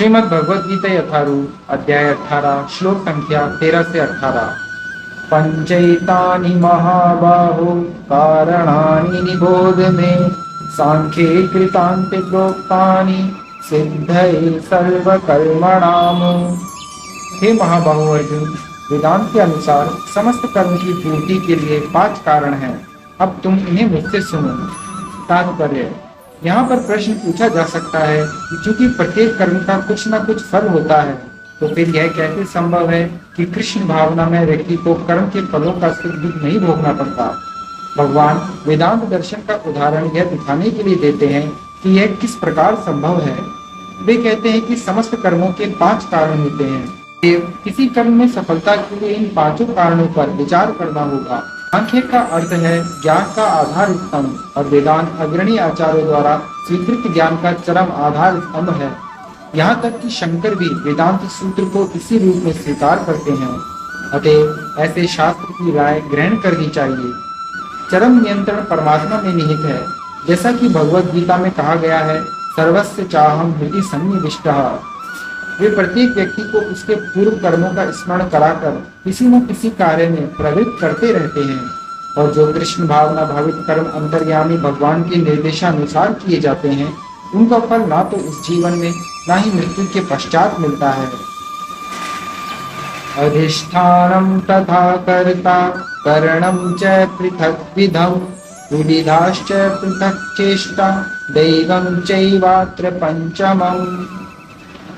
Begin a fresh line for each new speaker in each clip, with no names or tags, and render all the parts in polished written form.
श्रीमद् भगवद गीता यथारूप अध्याय 18 श्लोक संख्या 13 से 18। पंचैतानि महाबाहो कारणानि निबोध मे सांख्ये कृतान्ते प्रोक्तानि सिद्धये सर्वकर्मणाम्। हे महाबाहो अर्जुन, वेदांत के अनुसार समस्त कर्म की पूर्ति के लिए 5 कारण हैं। अब तुम इन्हें मुझसे सुनो। तात्पर्य: यहाँ पर प्रश्न पूछा जा सकता है कि चूंकि प्रत्येक कर्म का कुछ न कुछ फल होता है, तो फिर यह कैसे संभव है कि कृष्ण भावना में व्यक्ति को कर्म के फलों का सुख दुख नहीं भोगना पड़ता। भगवान वेदांत दर्शन का उदाहरण यह दिखाने के लिए देते हैं कि यह किस प्रकार संभव है। वे कहते हैं कि समस्त कर्मों के 5 कारण होते हैं। किसी कर्म में सफलता के लिए इन 5 कारणों पर विचार करना होगा। सांख्य का अर्थ है ज्ञान का आधार स्तंभ, और वेदांत अग्रणी आचार्यों द्वारा स्वीकृत ज्ञान का चरम आधार स्तंभ है। यहाँ तक कि शंकर भी वेदांत सूत्र को इसी रूप में स्वीकार करते हैं। अतः ऐसे शास्त्र की राय ग्रहण करनी चाहिए। चरम नियंत्रण परमात्मा में निहित है। जैसा कि भगवद गीता में कहा गया है, सर्वस्य चाहम हृदि सन्निविष्टः। वे प्रत्येक व्यक्ति को उसके पूर्व कर्मों का स्मरण कराकर किसी न किसी कार्य में प्रवृत्त करते रहते हैं, और जो कृष्ण भावना भावित कर्म अंतर्यामी भगवान के निर्देशानुसार किए जाते हैं, उनका फल ना तो इस जीवन में ना ही मृत्यु के पश्चात मिलता है। अधिष्ठानम तथा कर्ता करणम च पृथक विधम विविधाश्च पृथक चेष्टा दैवं चैवात्र पंचमम्।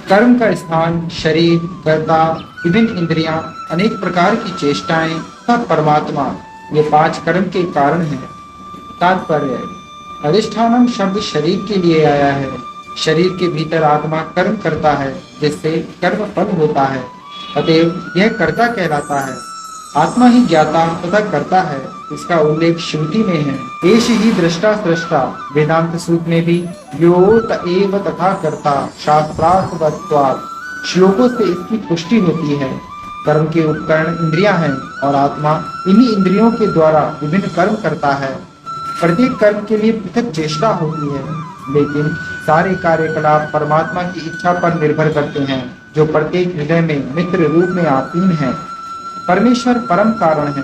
कर्म का स्थान, शरीर, कर्ता, विभिन्न इंद्रियां, अनेक प्रकार की चेष्टाएं तथा परमात्मा, ये 5 कर्म के कारण हैं। तात्पर्य: अधिष्ठानम शब्द शरीर के लिए आया है। शरीर के भीतर आत्मा कर्म करता है, जिससे कर्म फल होता है। अतएव यह कर्ता कहलाता है। आत्मा ही ज्ञाता तथा कर्ता है। इसका उल्लेख श्रुति में है। एष ही दृष्टा सृष्टा। वेदांत सूत्र में भी यो तएव तथा कर्ता शास्त्रार्थवत्वात् श्लोकों से इसकी पुष्टि होती है। कर्म के उपकरण इंद्रियां हैं, और आत्मा इन्हीं इंद्रियों के द्वारा विभिन्न कर्म करता है। प्रत्येक कर्म के लिए पृथक चेष्टा होती है, लेकिन सारे कार्यकलाप परमात्मा की इच्छा पर निर्भर करते हैं, जो प्रत्येक हृदय में मित्र रूप में आसीन है। परमेश्वर परम कारण है,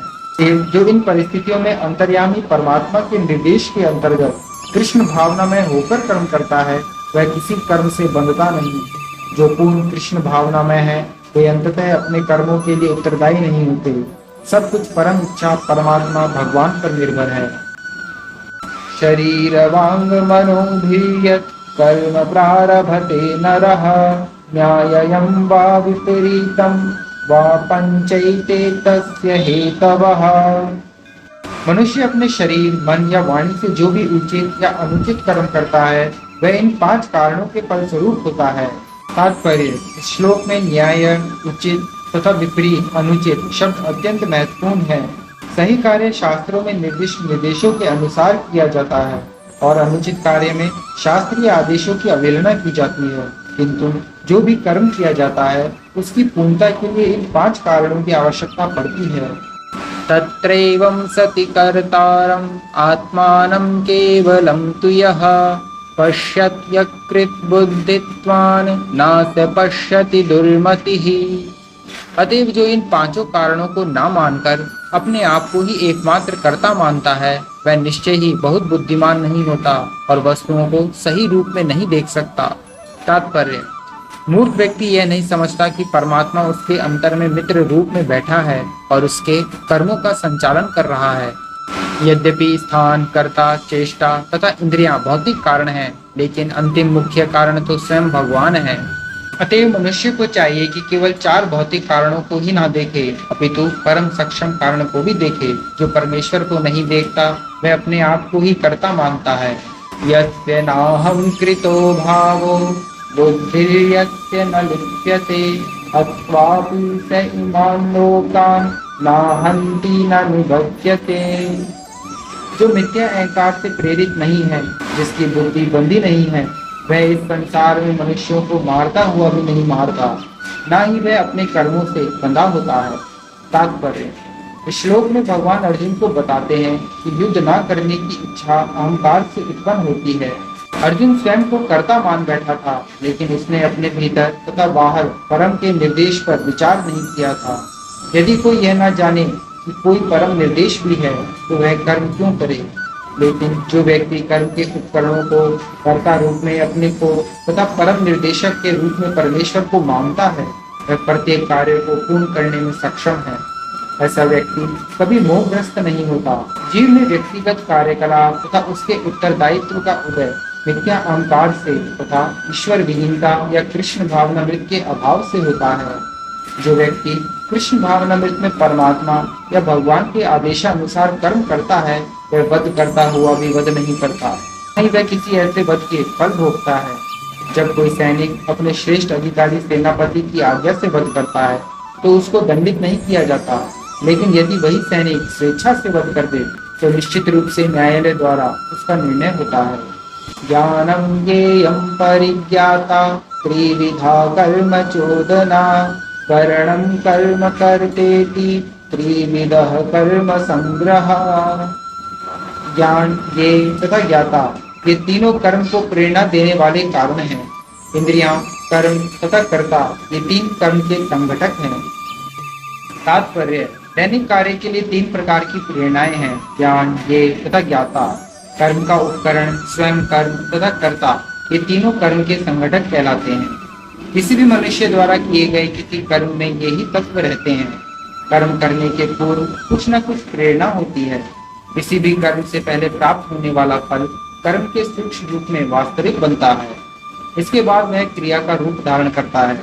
जो इन परिस्थितियों में अंतर्यामी परमात्मा के निर्देश के अंतर्गत कृष्ण भावना में होकर कर्म करता है, वह किसी कर्म से बंधता नहीं। जो पूर्ण कृष्ण भावना में है, वे अंततः अपने कर्मों के लिए उत्तरदायी नहीं होते। सब कुछ परम इच्छा परमात्मा भगवान पर निर्भर है। शरीर वांग मनोभिर्यत् कर्म प्रारभते नरः न्याय्यं वा विपरीतं वा पंचैते तस्य हेतवः। मनुष्य अपने शरीर, मन या वाणी से जो भी उचित या अनुचित कर्म करता है, वह इन 5 कारणों के फलस्वरूप होता है। तात्पर्य: इस श्लोक में न्याय, उचित तथा विपरीत, अनुचित शब्द अत्यंत महत्वपूर्ण है। सही कार्य शास्त्रों में निर्दिष्ट निर्देशों के अनुसार किया जाता है, और अनुचित कार्य में शास्त्रीय आदेशों की अवहेलना की जाती है। किंतु जो भी कर्म किया जाता है, उसकी पूर्णता के लिए इन 5 कारणों की आवश्यकता पड़ती है। तत्रैवं सति कर्तारम् आत्मानं केवलं तु यः पश्यत् यकृत बुद्धित्वान् न स पश्यति दुर्मतिः। अतएव जो इन 5 कारणों को ना मानकर अपने आप को ही एकमात्र कर्ता मानता है, वह निश्चय ही बहुत बुद्धिमान नहीं होता और वस्तुओं को सही रूप में नहीं देख सकता। तात्पर्य: मूर्ख व्यक्ति यह नहीं समझता कि परमात्मा उसके अंतर में मित्र रूप में बैठा है और उसके कर्मों का संचालन कर रहा है। यद्यपि स्थान, कर्ता, चेष्टा तथा इंद्रियां भौतिक कारण हैं, लेकिन अंतिम मुख्य कारण तो स्वयं भगवान है। अतएव मनुष्य को चाहिए कि केवल 4 भौतिक कारणों को ही ना देखे, अपितु परम सक्षम कारण को भी देखे। जो परमेश्वर को नहीं देखता, वह अपने आप को ही कर्ता मानता है। यस्य नाहं कृतो भावो बुद्धिर्यस्य न लिप्यते अत्वापि स इमान् लोकान् नाहन्ति न निबध्यते। जो मिथ्या अहंकार से प्रेरित नहीं है, जिसकी बुद्धि बंधी नहीं है, वह इस संसार में मनुष्यों को मारता हुआ भी नहीं मारता, ना ही वह अपने कर्मों से बंधा होता है। तात्पर्य: इस श्लोक में भगवान अर्जुन को बताते हैं कि युद्ध न करने की इच्छा अहंकार से उत्पन्न होती है। अर्जुन स्वयं को कर्ता मान बैठा था, लेकिन उसने अपने भीतर तथा बाहर परम के निर्देश पर विचार नहीं किया था। यदि कोई यह न जाने कि कोई परम निर्देश भी है तो वह कर्म क्यों करे। लेकिन जो व्यक्ति कर्म के उपकरणों को कर्ता रूप में अपने को तथा परम निर्देशक के रूप में परमेश्वर को मानता है, वह प्रत्येक कार्य को पूर्ण करने में सक्षम है। ऐसा व्यक्ति कभी मोहग्रस्त नहीं होता। जीव में व्यक्तिगत कार्यकलाप तथा उसके उत्तरदायित्व का उदय मिथ्या अहंकार से तथा ईश्वर विहीनता या कृष्ण भावनामृत के अभाव से होता है। जो व्यक्ति कृष्ण भावनामृत में परमात्मा या भगवान के आदेशानुसार कर्म करता है, वह वध करता हुआ भी वध नहीं करता, नहीं वह किसी ऐसे वध के फल भोगता है। जब कोई सैनिक अपने श्रेष्ठ अधिकारी सेनापति की आज्ञा से वध करता है तो उसको दंडित नहीं किया जाता, लेकिन यदि वही सैनिक स्वेच्छा से वध कर दे तो निश्चित रूप से न्यायालय द्वारा उसका निर्णय होता है। ज्ञानम ज्ञेयं परिज्ञाता त्रिविधा कर्म चोदना करणं कर्म कर्तेति त्रिविधः कर्म संग्रह। ज्ञान, ज्ञेय तथा ज्ञाता ये तीनों कर्म को प्रेरणा देने वाले कारण हैं। इंद्रियां, कर्म तथा कर्ता ये तीन कर्म के संघटक हैं। तात्पर्य, दैनिक कार्य के लिए तीन प्रकार की प्रेरणाएं हैं, ज्ञान, ज्ञेय तथा ज्ञाता। कर्म का उपकरण, स्वयं कर्म तथा कर्ता ये तीनों कर्म के संघटक कहलाते हैं। किसी भी मनुष्य द्वारा किए गए किसी कर्म में यही तत्व रहते हैं। कर्म करने के पूर्व कुछ न कुछ प्रेरणा होती है। किसी भी कर्म से पहले प्राप्त होने वाला फल कर्म के सूक्ष्म रूप में वास्तविक बनता है। इसके बाद वह क्रिया का रूप धारण करता है।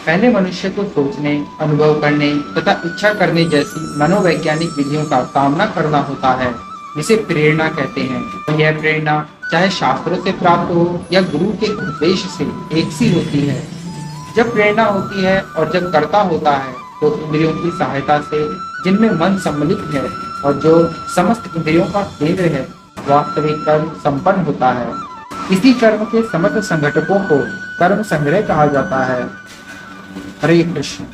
पहले मनुष्य को सोचने, अनुभव करने तथा इच्छा करने जैसी मनोवैज्ञानिक विधियों का सामना करना होता है, जिसे प्रेरणा कहते हैं। यह प्रेरणा चाहे शास्त्रों से प्राप्त हो या गुरु के उपदेश से एक सी होती है। जब प्रेरणा होती है और जब कर्ता होता है तो इंद्रियों की सहायता से, जिनमें मन सम्मिलित है और जो समस्त इंद्रियों का केंद्र है, वास्तविक कर्म संपन्न होता है। इसी कर्म के समस्त संघटकों को कर्म संग्रह कहा जाता है। हरे कृष्ण।